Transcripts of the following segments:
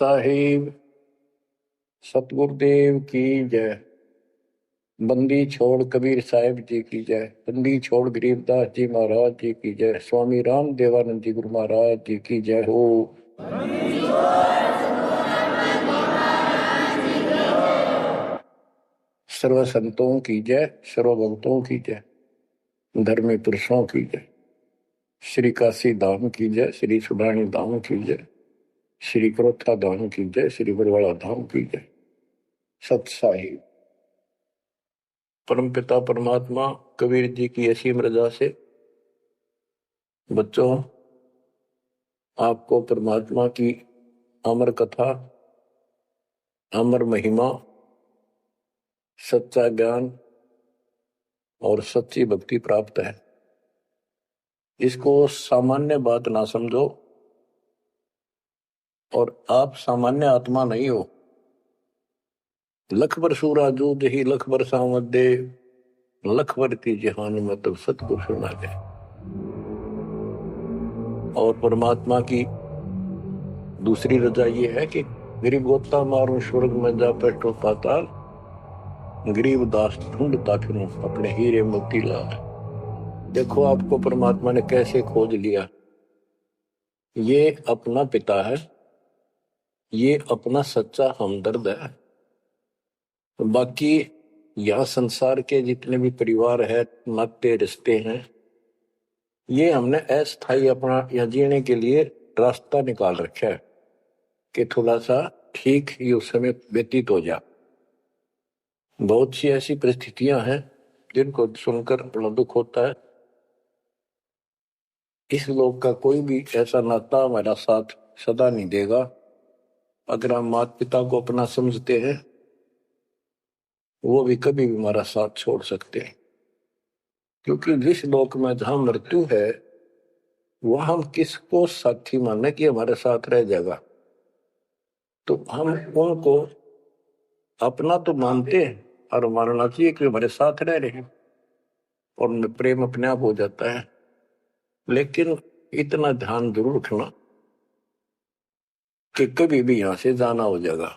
साहिब सतगुरुदेव की जय। बंदी छोड़ कबीर साहिब जी की जय। बंदी छोड़ गरीबदास जी महाराज जी की जय। स्वामी राम देवानंद जी गुरु महाराज जी की जय हो। सर्व संतों की जय, सर्व भक्तों की जय, धर्मी पुरुषों की जय। श्री काशी धाम की जय, श्री सुडानी धाम की जय, श्री क्रोथा धाम की जय, श्री बरवाड़ा धाम की जय। सत साहिब परमपिता परमात्मा कबीर जी की असीम रजा से बच्चों आपको परमात्मा की अमर कथा, अमर महिमा, सच्चा ज्ञान और सच्ची भक्ति प्राप्त है। इसको सामान्य बात ना समझो और आप सामान्य आत्मा नहीं हो। लख बर सूरा जूद ही लख बर सावत दे, लख बर की जहान में तब सतगुरु सुना दे। और परमात्मा की दूसरी रजा ये है कि गरीब गोता मारू स्वर्ग में जा पेटो पाताल, गरीब दास ढूंढता फिरूं अपने हीरे मोती लाल। देखो आपको परमात्मा ने कैसे खोज लिया। ये अपना पिता है, ये अपना सच्चा हमदर्द है। बाकी यह संसार के जितने भी परिवार है, नाते रिश्ते हैं, ये हमने अस्थाई अपना यह जीने के लिए रास्ता निकाल रखा है कि थोड़ा सा ठीक ये उस समय व्यतीत हो जा। बहुत सी ऐसी परिस्थितियां हैं जिनको सुनकर बड़ा दुख होता है। इस लोक का कोई भी ऐसा नाता हमारा साथ सदा नहीं देगा। अगर हम माता पिता को अपना समझते हैं, वो भी कभी भी हमारा साथ छोड़ सकते हैं। क्योंकि जिस लोक में जहां मृत्यु है, वह हम किसको साथी माने कि हमारे साथ रह जाएगा। तो हम उनको अपना तो मानते हैं और मानना चाहिए कि हमारे साथ रह रहे हैं और प्रेम अपने आप हो जाता है। लेकिन इतना ध्यान जरूर रखना कि कभी भी यहां से जाना हो जाएगा।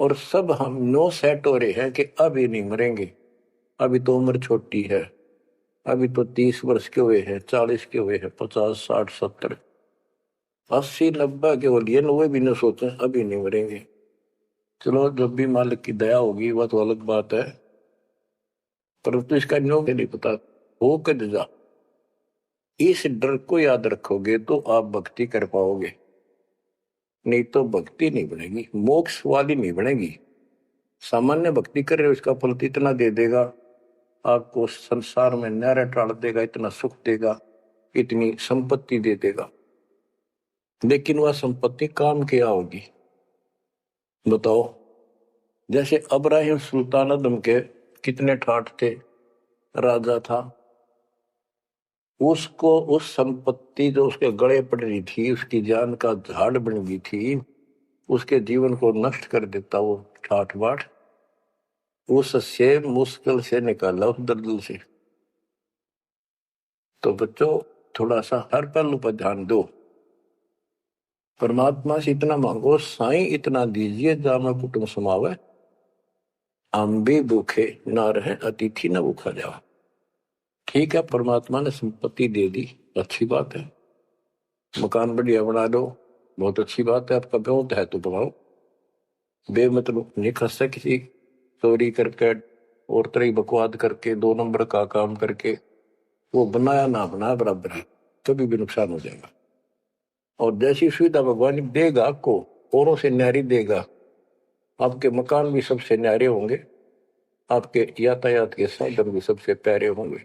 और सब हम नो सेट हो रहे हैं कि अभी नहीं मरेंगे, अभी तो उम्र छोटी है, अभी तो 30 वर्ष के हुए हैं, 40 के हुए हैं, 50, 60, 70, 80, 90 के हो लिए, वो भी न सोचें अभी नहीं मरेंगे। चलो जब भी मालिक की दया होगी वह तो अलग बात है, परंतु इसका नियम नहीं पता हो कद जा। इस डर को याद रखोगे तो आप भक्ति कर पाओगे, नहीं तो भक्ति नहीं बनेगी, मोक्ष वाली नहीं बनेगी। सामान्य भक्ति कर रहे हो, इसका फल इतना दे देगा, आपको संसार में न्यारा टाल देगा, इतना सुख देगा, इतनी संपत्ति दे देगा। लेकिन वह संपत्ति काम क्या होगी बताओ। जैसे अब्राहिम सुल्तान अदम के कितने ठाठ थे, राजा था, उसको उस संपत्ति जो उसके गले पड़ रही थी, उसकी जान का झाड़ बन गई थी, उसके जीवन को नष्ट कर देता वो ठाठ बाट, उससे मुश्किल से निकाला उस दलदल से। तो बच्चों थोड़ा सा हर पहलू पर ध्यान दो। परमात्मा से इतना मांगो, साईं इतना दीजिए जामा कुटुंब समावे, हम भी भूखे ना रहे अतिथि न भूखा जावा। ठीक है, परमात्मा ने संपत्ति दे दी, अच्छी बात है, मकान बढ़िया बना दो, बहुत अच्छी बात है, आपका ब्योत है तो बनाओ। बेमतलब नहीं खस किसी चोरी करके और तरह बकवाद करके 2 नंबर का काम करके, वो बनाया ना बनाया बराबर है, कभी भी नुकसान हो जाएगा। और जैसी सुविधा भगवान देगा आपको, औरों से न्यारी देगा, आपके मकान भी सबसे न्यारे होंगे, आपके यातायात के साधन भी सबसे प्यारे होंगे,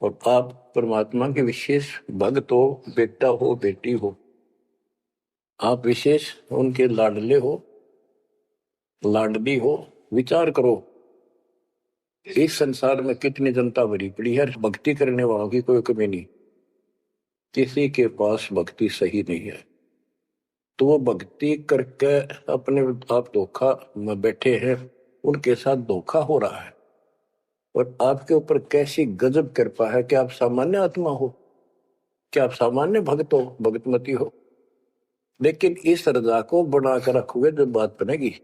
और आप परमात्मा के विशेष भक्त हो, बेटा हो, बेटी हो, आप विशेष उनके लाडले हो, लाडली हो। विचार करो, इस संसार में कितनी जनता भरी पड़ी है, भक्ति करने वालों की कोई कमी नहीं, किसी के पास भक्ति सही नहीं है। तो वो भक्ति करके अपने आप धोखा में बैठे हैं, उनके साथ धोखा हो रहा है। और आपके ऊपर कैसी गजब कृपा है कि आप सामान्य आत्मा हो, क्या आप सामान्य भक्त हो, भगतमती हो। लेकिन इस रजा को बनाकर रखोगे जब बात बनेगी,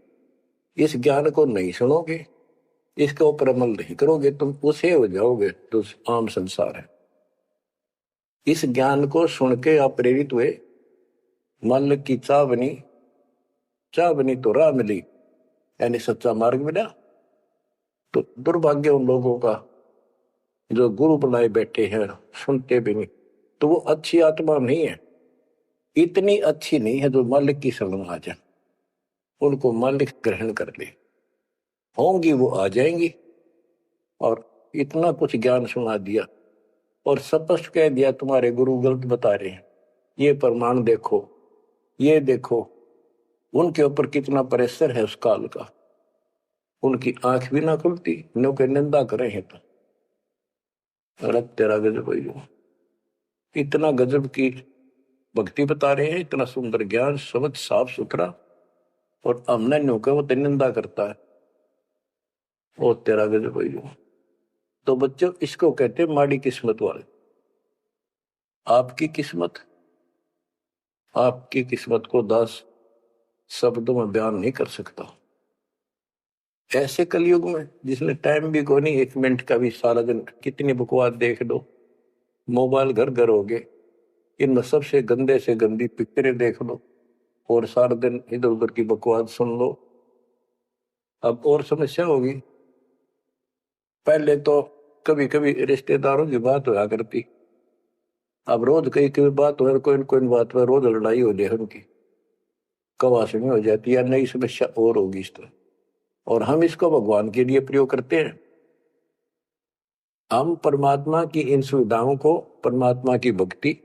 इस ज्ञान को नहीं सुनोगे, इसके ऊपर अमल नहीं करोगे, तुम उसे हो जाओगे जो आम संसार है। इस ज्ञान को सुन के आप प्रेरित हुए, मन की चाह बनी तो राह मिली, यानी सच्चा मार्ग मिला। तो दुर्भाग्य उन लोगों का जो गुरु बनाए बैठे हैं, सुनते भी नहीं, तो वो अच्छी आत्मा नहीं है, इतनी अच्छी नहीं है जो मालिक की शरण आ जाए, उनको मालिक ग्रहण कर ले, होंगी वो आ जाएंगी। और इतना कुछ ज्ञान सुना दिया और स्पष्ट कह दिया तुम्हारे गुरु गलत बता रहे हैं, ये प्रमाण देखो, ये देखो। उनके ऊपर कितना प्रेशर है उस काल का, उनकी आंख भी ना खुलती, नो के निंदा करे हैं तो गलत तेरा गजब हो। इतना गजब की भक्ति बता रहे हैं, इतना सुंदर ज्ञान, समझ साफ सुथरा, और हमने नो के वो निंदा करता है, वो तेरा गजब हो। तो बच्चों, इसको कहते हैं माड़ी किस्मत वाले। आपकी किस्मत को 10 शब्दों में बयान नहीं कर सकता। ऐसे कलयुग में जिसमें टाइम भी कोई नहीं, 1 मिनट का भी, सारा दिन कितनी बकवास देख लो, मोबाइल घर घर हो गए, इनमें सबसे गंदे से गंदी पिक्चरें देख लो और सारा दिन इधर उधर की बकवास सुन लो। अब और समस्या होगी। पहले तो कभी कभी रिश्तेदारों की बात होया करती, अब रोज कई कई बात हो, कोई बात पर रोज लड़ाई हो जाए उनकी, कवासनी हो जाती है, नई समस्या और होगी इस तरह। और हम इसको भगवान के लिए प्रयोग करते हैं। हम परमात्मा की इन सुविधाओं को, परमात्मा की भक्ति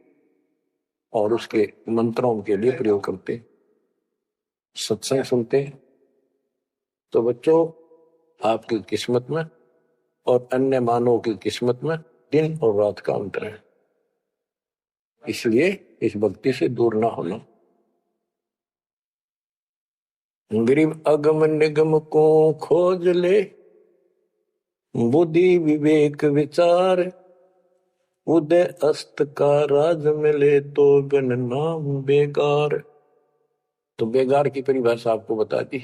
और उसके मंत्रों के लिए प्रयोग करते हैं, सत्संग सुनते हैं। तो बच्चों, आपकी किस्मत में और अन्य मानवों की किस्मत में दिन और रात का अंतर है, इसलिए इस भक्ति से दूर ना होना। गरीब अगम निगम को खोज ले, बुद्धि विवेक विचार, उदय अस्त का राज मिले तो बिन नाम बेगार। तो बेगार की परिभाषा आपको बता दी।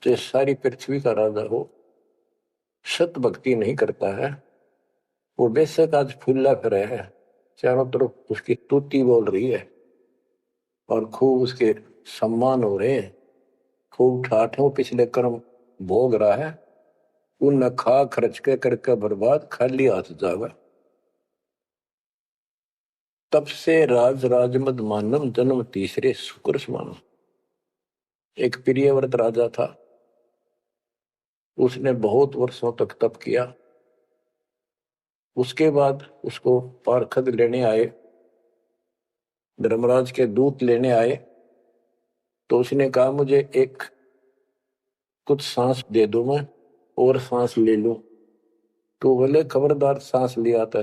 तो सारी पृथ्वी का राजा हो, सत भक्ति नहीं करता है, वो बेशक आज फूला कर है, चारों तरफ उसकी स्तुति बोल रही है और खूब उसके सम्मान हो रहे हैं, खूब ठाठों पिछले कर्म भोग रहा है, उन खा खर्च के करके बर्बाद, खाली हाथ जावे। तब से राज मद मानम, जन्म तीसरे शुक्र समानम। एक प्रियव्रत राजा था, उसने बहुत वर्षों तक तप किया। उसके बाद उसको पार्षद लेने आए, धर्मराज के दूत लेने आए, तो उसने कहा मुझे एक कुछ सांस दे दो, मैं और सांस ले लूं। तो बोले खबरदार, सांस लिया था,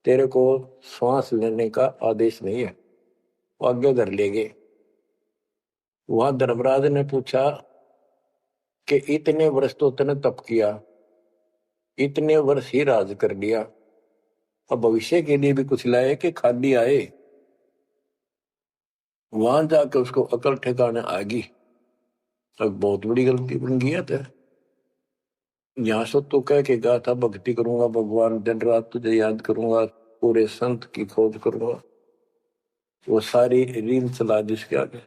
तेरे को सांस लेने का आदेश नहीं है, आगे धर ले गए। वहां धर्मराज ने पूछा कि इतने वर्ष तो तूने तप किया, इतने वर्ष ही राज कर लिया, अब भविष्य के लिए भी कुछ लाए कि खाली आए? वहां जाकर उसको अकल ठिकाने आ गई, अब बहुत बड़ी गलती बन गई है। यहाँ से तो कह के गया था भक्ति करूंगा भगवान, दिन रात तुझे याद करूंगा, पूरे संत की खोज करूंगा, वो सारी रील चला जिसके आगे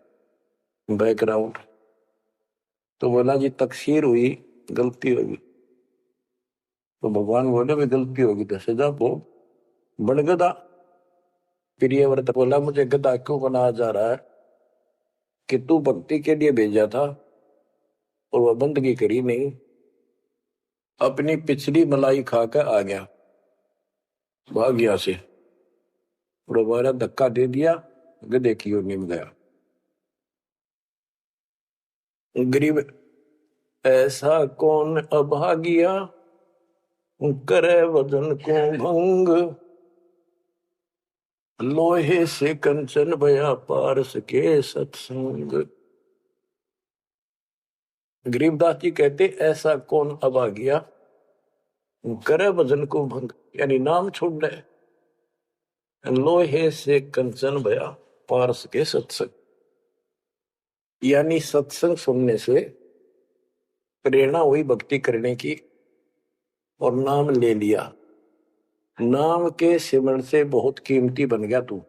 बैकग्राउंड। तो बोला जी तकसीर हुई, गलती होगी। तो भगवान बोले भी गलती होगी तो सजा भोग, बन गधा। प्रियव्रत बोला मुझे गधा क्यों बनाया जा रहा है, कि तू भक्ति के लिए भेजा था और वह बंदगी करी नहीं, अपनी पिछली मलाई खाकर आ गया, भाग गया से, और हमारा धक्का दे दिया, गधे की ओर निम गया। गरीब ऐसा कौन अभागिया, करे वजन को भंग, लोहे से कंचन भया पारस के सत्संग। गरीबदास जी कहते ऐसा कौन अभागिया, करे वजन को भंग, यानी नाम छोड़ ले, लोहे से कंचन भया पारस के सत्संग, यानी सत्संग सुनने से प्रेरणा हुई भक्ति करने की और नाम ले लिया। नाम के सिमरण से बहुत कीमती बन गया तू,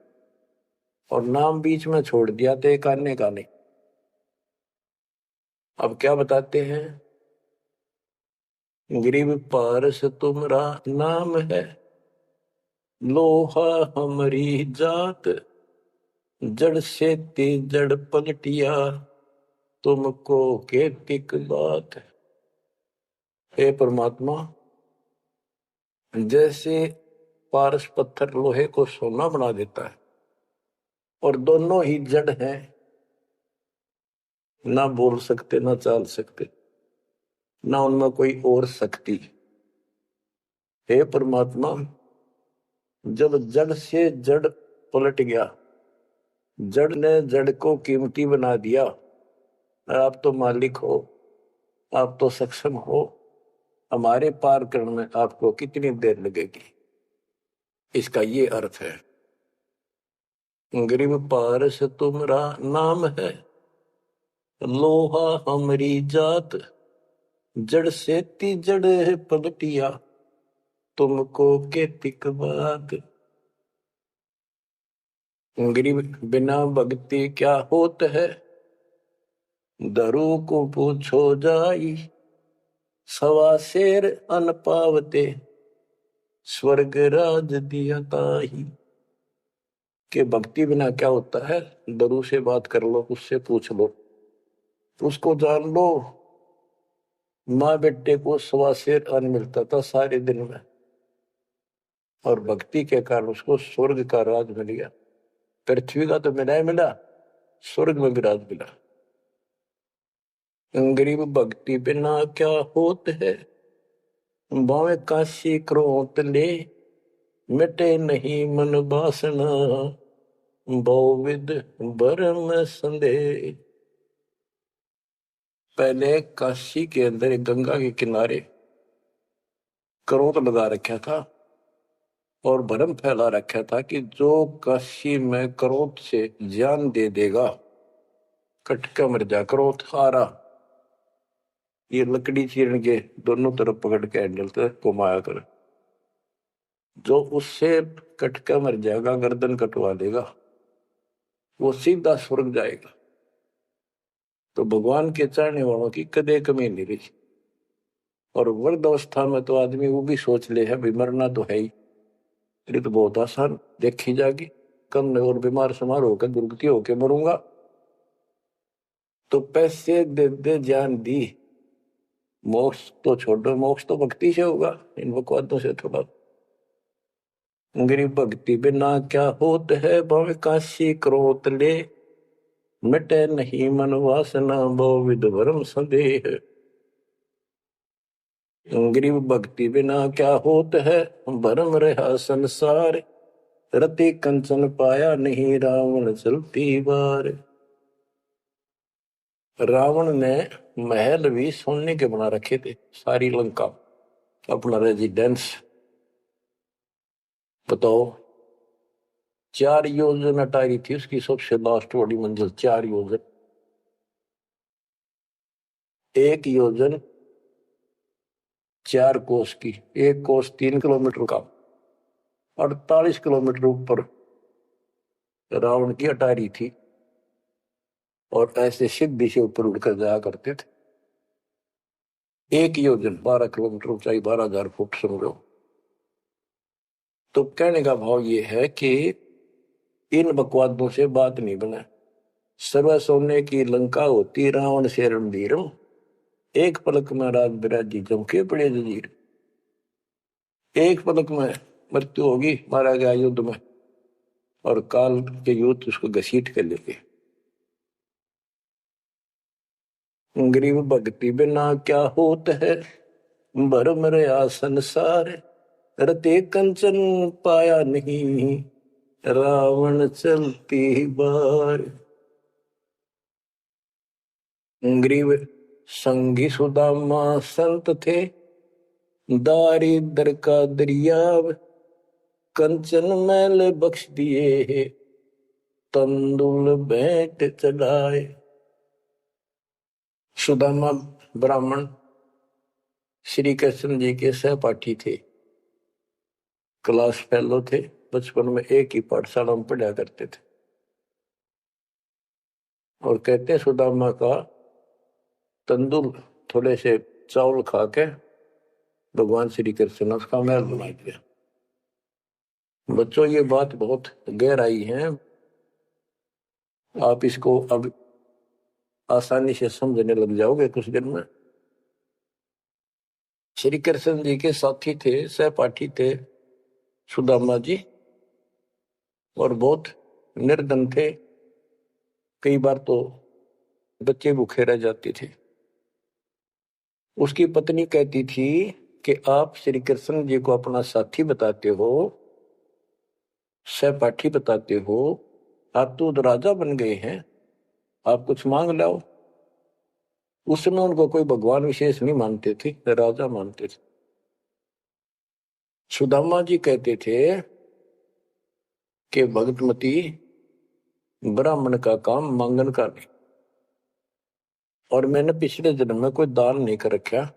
और नाम बीच में छोड़ दिया तो एक आने का नहीं। अब क्या बताते हैं, गिरिव पारस तुमरा नाम है, लोहा हमारी जात, जड़ से ती जड़ पलटिया, तुमको केतिक बात। हे परमात्मा, जैसे पारस पत्थर लोहे को सोना बना देता है, और दोनों ही जड़ हैं, ना बोल सकते ना चाल सकते, ना उनमें कोई और शक्ति। हे परमात्मा, जब जड़ से जड़ पलट गया, जड़ ने जड़ को कीमती बना दिया, आप तो मालिक हो, आप तो सक्षम हो, हमारे पार करने में आपको कितनी देर लगेगी। इसका ये अर्थ है, गिरिव पारस तुमरा नाम है, लोहा हमारी जात, जड़ से ती जड़ पलटिया, तुमको केतिक बात। गिरिव बिना भक्ति क्या होत है, दरु को पूछो जाई, सवा शेर अन पावते, स्वर्ग राज दिया ताही। के भक्ति बिना क्या होता है, दरु से बात कर लो, उससे पूछ लो, उसको जान लो। माँ बेटे को सवा शेर अन्न मिलता था सारे दिन में, और भक्ति के कारण उसको स्वर्ग का राज मिल गया। पृथ्वी का तो मिला ही मिला, स्वर्ग में भी राज मिला। गरीब भक्ति बिना क्या होत है, बावे काशी क्रोत ले, मिटे नहीं मन बासना, बहुविध भरम संदेह। पहले काशी के अंदर एक गंगा के किनारे क्रोध लगा रखा था और भरम फैला रखा था कि जो काशी में क्रोध से जान दे देगा, कटका मर जा। क्रोध आ रहा, ये लकड़ी चीरन के दोनों तरफ पकड़ के हैंडल से घुमाया कर, जो उससे कटका मर जाएगा, गर्दन कटवा देगा, वो सीधा स्वर्ग जाएगा। तो भगवान के चाहने वालों की कदे कमी नहीं रही। और वृद्ध अवस्था में तो आदमी वो भी सोच ले है, भी मरना तो है ही, ये तो बहुत आसान देखी जाएगी, कम और बीमार समार होकर दुर्गति होकर मरूंगा। तो पैसे दे दे जान दी, मोक्ष तो छोड़ो, मोक्ष तो भक्ति से होगा, इन बकवादों से थोड़ा। गरीब भक्ति बिना क्या होत है, भावे काशी क्रोत ले, मिटे नहीं मन वासना, बहुविध भरम संदेह। गरीब भक्ति बिना क्या होत है, भरम रहा संसार, रति कंचन पाया नहीं, रावण चलती बार। रावण ने महल भी सोने के बना रखे थे, सारी लंका अपना रेजिडेंस। बताओ, 4 योजन अटारी थी उसकी सबसे लास्ट वाली मंजिल, 4 योजन। 1 योजन 4 कोस की, 1 कोस 3 किलोमीटर का, 48 किलोमीटर ऊपर रावण की अटारी थी, और ऐसे सीधी से ऊपर उड़कर जाया करते थे। 1 योजन 12 किलोमीटर ऊंचाई, 12,000 फुट समझो। तो कहने का भाव ये है कि इन बकवादों से बात नहीं बना। सर्व सोने की लंका होती, रावण से रणधीरम, एक पलक में राज बिराजी जमके पड़े जजीर। एक पलक में मृत्यु होगी, मारा गया युद्ध में, और काल के युद्ध उसको घसीट कर लेके। गरीब भक्ति बिना क्या होत है, भरम रहा संसार, रते कंचन पाया नहीं, रावण चलती बार। गरीब संगी सुदामा संत थे, दारिद्र का दरियाव, कंचन मैल बख्श दिए, तंदुल भेंट चढ़ाए। सुदामा ब्राह्मण श्री कृष्ण जी के सहपाठी थे, क्लास फेलो थे, बचपन में एक ही पाठशाला में पढ़ा करते थे। और कहते सुदामा का तंदुल थोड़े से चावल खा के भगवान श्री कृष्ण ने उसका महल बना दिया। बच्चों, ये बात बहुत गहराई है, आप इसको अब आसानी से समझने लग जाओगे कुछ दिन में। श्री कृष्ण जी के साथी थे, सहपाठी थे सुदामा जी, और बहुत निर्धन थे। कई बार तो बच्चे भूखे रह जाते थे। उसकी पत्नी कहती थी कि आप श्री कृष्ण जी को अपना साथी बताते हो, सहपाठी बताते हो, आप तो राजा बन गए हैं, आप कुछ मांग लाओ। उस समय उनको कोई भगवान विशेष नहीं मानते थे, राजा मानते थे। सुदामा जी कहते थे कि भगतमती, ब्राह्मण का काम मांगन का नहीं, और मैंने पिछले जन्म में कोई दान नहीं कर रखा,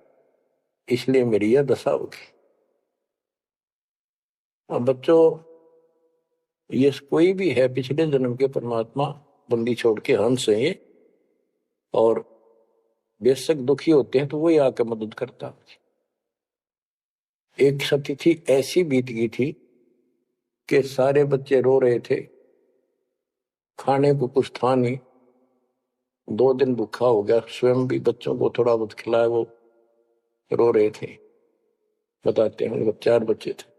इसलिए मेरी यह दशा होगी। अब बच्चों, ये कोई भी है पिछले जन्म के परमात्मा बंदी छोड़ के हंस है, और बेशक दुखी होते हैं तो वही आके मदद करता। एक सती थी, ऐसी बीत गई थी कि सारे बच्चे रो रहे थे, खाने को कुछ था नहीं, 2 दिन भूखा हो गया, स्वयं भी बच्चों को थोड़ा बहुत खिलाया, वो रो रहे थे। बताते हैं 4 बच्चे थे।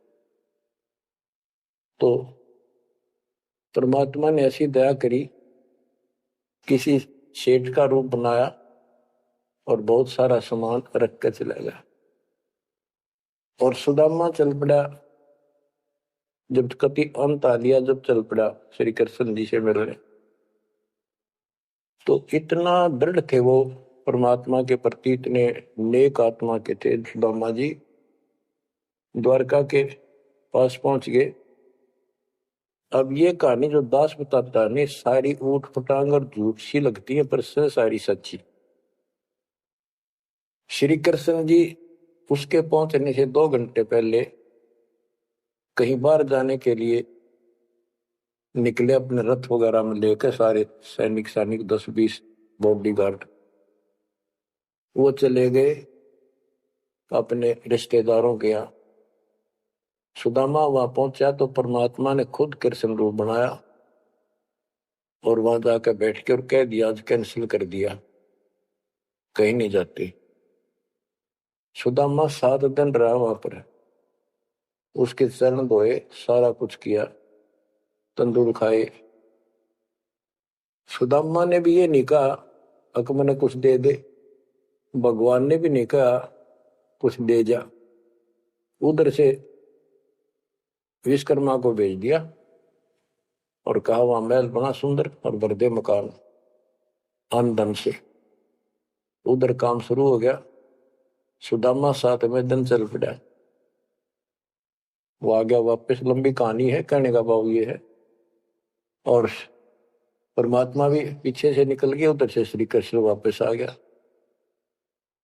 तो परमात्मा ने ऐसी दया करी, किसी सेठ का रूप बनाया और बहुत सारा सामान रख कर चला गया। और सुदामा चल पड़ा, जब कति अंत आ लिया, जब चल पड़ा श्री कृष्ण जी से मिलने, तो इतना दृढ़ थे वो परमात्मा के प्रति, इतने नेक आत्मा के थे सुदामा जी। द्वारका के पास पहुंच गए। अब ये कहानी जो दास बताता है, सारी ऊट पटांग और झूठ सी लगती है, पर सारी सच्ची। श्री कृष्ण जी उसके पहुंचने से 2 घंटे पहले कहीं बाहर जाने के लिए निकले, अपने रथ वगैरह में लेकर, सारे सैनिक 10-20 बॉडीगार्ड। वो चले गए अपने रिश्तेदारों के यहाँ। सुदामा वहां पहुंचा तो परमात्मा ने खुद कृष्ण रूप बनाया और वहां जाकर बैठ के और कह दिया, आज कैंसिल कर दिया, कहीं नहीं जाते। सुदामा 7 दिन रहा वहां पर, उसके चरण धोए, सारा कुछ किया, तंदूर खाए। सुदामा ने भी ये नहीं कहा अक मैंने कुछ दे दे, भगवान ने भी नहीं कहा कुछ दे जा। उधर से विश्वकर्मा को भेज दिया और कहा वहां महल बना सुंदर और भर दे मकान आमदन से। उधर काम शुरू हो गया। सुदामा 7वें दिन चल पड़ा। वो आ गया वापस, लंबी कहानी है, कहने का भाव ये है। और परमात्मा भी पीछे से निकल गया, उधर से श्री कृष्ण वापस आ गया।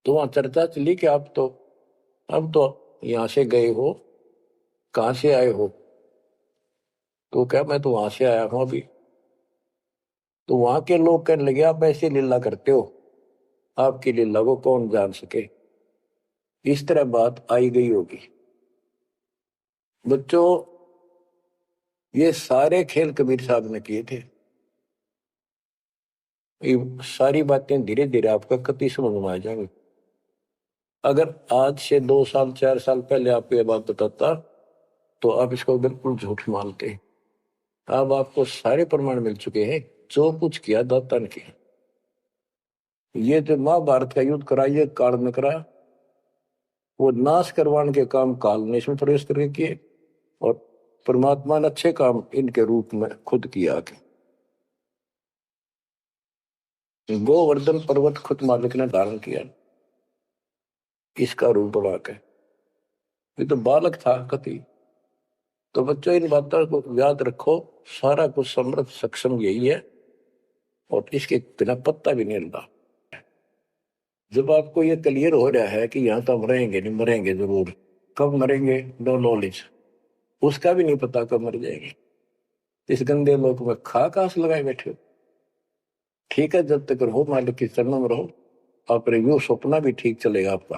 तो वहां चर्चा चली कि आप तो अब तो यहां से गए हो, कहां से आए हो? तो क्या, मैं तो वहां से आया हूं अभी। तो वहां के लोग कहने लगे, आप ऐसे लीला करते हो, आपकी लीला को कौन जान सके। इस तरह बात आई गई होगी। बच्चों, ये सारे खेल कबीर साहब ने किए थे। ये सारी बातें धीरे धीरे आपका कति समझ में आ जाएंगी। अगर आज से 2 साल 4 साल पहले आपको ये बात बताता तो आप इसको बिल्कुल झूठ मानते। अब आपको सारे प्रमाण मिल चुके हैं, जो कुछ किया दाता ने किया। ये जो महाभारत का युद्ध करा, ये काल में करा, वो नाश करवाने के काम काल ने इसमें प्रवेश करके किए, और परमात्मा ने अच्छे काम इनके रूप में खुद किया। गोवर्धन पर्वत खुद मालिक ने धारण किया, इसका रूप बना के। ये तो बालक था कति, तो बच्चों इन बातों को याद रखो, सारा कुछ समर्थ सक्षम यही है और इसके बिना पत्ता भी नहीं हिलता। जब आपको ये क्लियर हो रहा है कि यहाँ तो मरेंगे नहीं, मरेंगे जरूर, कब मरेंगे नो नॉलेज, उसका भी नहीं पता कब मर जाएंगे, इस गंदे लोक में खा कास लगाए बैठे हो। ठीक है, जब तक रहो मालिक की शरण में रहो, अपने यू सपना भी ठीक चलेगा आपका,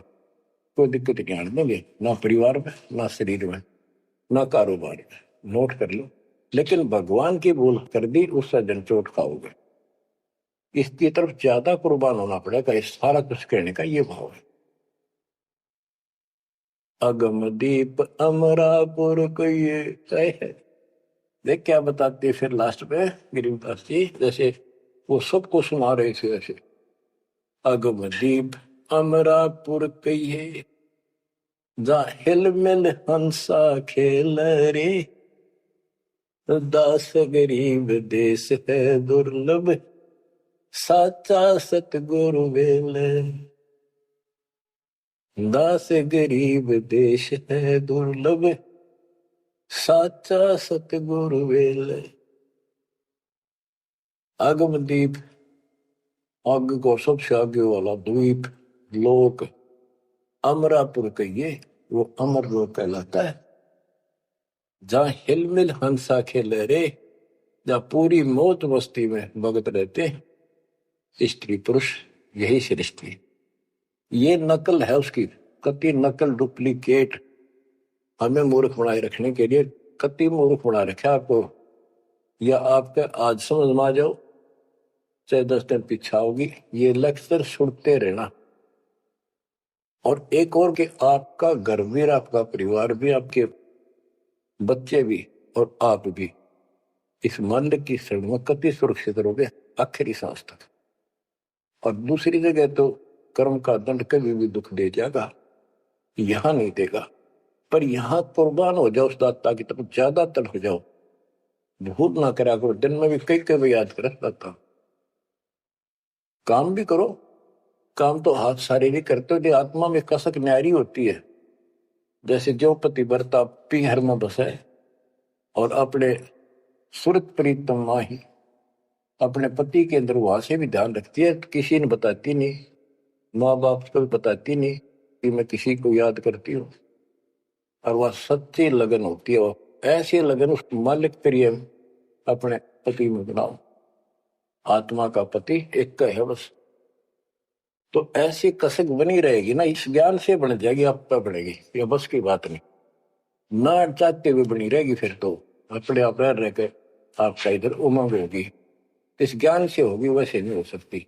कोई दिक्कत नहीं आने देंगे, ना परिवार में, ना शरीर में, ना कारोबार में। नोट कर लो। लेकिन भगवान की भूल कर दी, उससे जनचोट खाओगे। इसकी तरफ ज्यादा कुर्बान होना पड़ेगा। इस सारा कुछ कहने का ये भाव है। अगम दीप अमरापुर को ये है। देख क्या बताते फिर लास्ट में गरीबदास जी, जैसे वो सबको सुना रहे थे ऐसे। अगम दीप अमरापुर कहिए, जा हिल मिल हंसा खेल रे, दास गरीब देश है दुर्लभ, साचा सतगुरु वेल। दास गरीब देश है दुर्लभ, साचा सतगुरु वेल। आगम दीप, आग को सबसे आगे वाला द्वीप लोक, अमरापुर कहिए, वो अमर लोक कहलाता है। जहां हिलमिल हंसा खेले रे, जहां पूरी मौत मस्ती में भगत रहते, स्त्री पुरुष यही सृष्टि। ये नकल है उसकी, कति नकल डुप्लीकेट हमें मूर्ख बनाए रखने के लिए कति मूर्ख बना रखा आपको। या आपके आज समझ में आ जाओ, चाहे 10 दिन पीछा होगी, ये लेक्चर सुनते रहना। और एक और कि आपका घर भी, आपका परिवार भी, आपके बच्चे भी और आप भी इस मन की शरण में कति सुरक्षित रहोगे आखिरी सांस तक। और दूसरी जगह तो कर्म का दंड कभी भी दुख दे जाएगा, यहां नहीं देगा। पर यहां कुर्बान हो जाओ उस दाता की तरफ, ज्यादा तल हो जाओ, भूल ना करा करो। दिन में भी कई कई याद कर दाता। काम भी करो, काम तो हाथ शारीरिक करते हो, आत्मा में कसक न्यारी होती है। जैसे जो पतिव्रता पीहर में बसे और अपने सुरत प्रीतम माही, अपने पति के अंदर वहां से भी ध्यान रखती है, किसी ने बताती नहीं, माँ बाप को भी बताती नहीं कि मैं किसी को याद करती हूँ। और वह सच्ची लगन होती है, ऐसी लगन उस मालिक प्रिय अपने पति में बनाओ। आत्मा का पति एक का है बस। तो ऐसी कसक बनी रहेगी ना, इस ज्ञान से बन जाएगी, आप पे बढ़ेगी, ये बस की बात नहीं, ना चाहते हुए बनी रहेगी। फिर तो अपने आप रह के आपका इधर उमंग होगी, इस ज्ञान से होगी, वैसे नहीं हो सकती।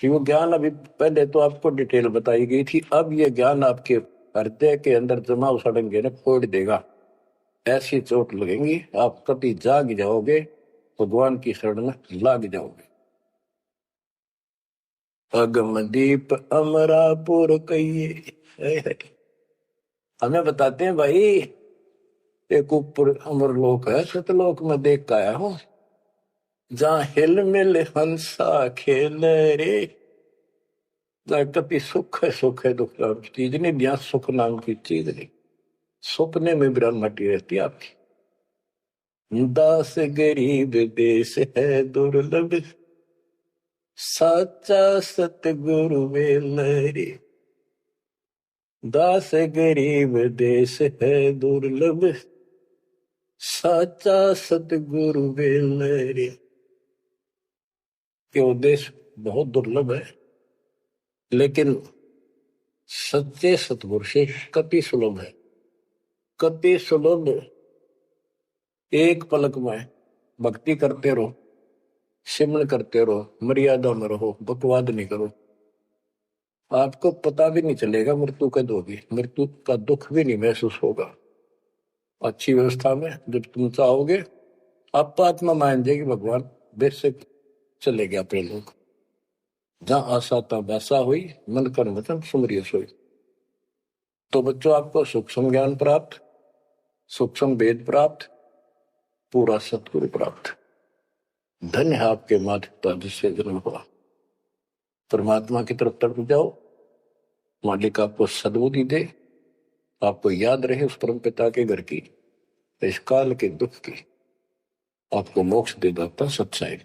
कि वो ज्ञान अभी पहले तो आपको डिटेल बताई गई थी, अब ये ज्ञान आपके हृदय के अंदर जमा सड़ेंगे ना, फोड़ देगा, ऐसी चोट लगेंगी, आप कभी जाग जाओगे, भगवान की शरण में लाग जाओगे। अगम दीप अमरापुर कहिए, हमें बताते हैं भाई, एक ऊपर अमर लोक है, सतलोक में देख के आया हूं, जहां हिल मिल हंसा खेल रे, जहां कभी सुख है दुख नाम की चीज नहीं, जहां सुख नाम की चीज नहीं, सपने में ब्रह्म मटी रहती है आपकी। दास गरीब देश है दुर्लभ, साचा सतगुरु वेल रे। दास गरीब देश है दुर्लभ, साचा सतगुरु वेल रे। ये उद्देश्य बहुत दुर्लभ है, लेकिन सच्चे सतगुरु से कति सुलभ है, कति सुलभ। एक पलक में भक्ति करते रहो, सिमरण करते रहो, मर्यादा में रहो, बकवाद नहीं करो, आपको पता भी नहीं चलेगा मृत्यु कब होगी, मृत्यु का दुख भी नहीं महसूस होगा। अच्छी व्यवस्था में जब तुम चाहोगे, आप आत्मा मान जाएगी, भगवान बेशक चले गया अपने लोग। जहां आशा था वैसा हुई, मन कर वचन सुमरिय सोई। तो बच्चों, आपको सूक्ष्म ज्ञान प्राप्त, सूक्ष्म वेद प्राप्त, पूरा सतगुरु प्राप्त। धन्य है आपके माता पिता जिससे जन्म हुआ। परमात्मा की तरफ तड़प जाओ, मालिक आपको सद्बुद्धि दे, आपको याद रहे उस परम पिता के घर की, इस काल के दुख की आपको मोक्ष दे देता सत्संग।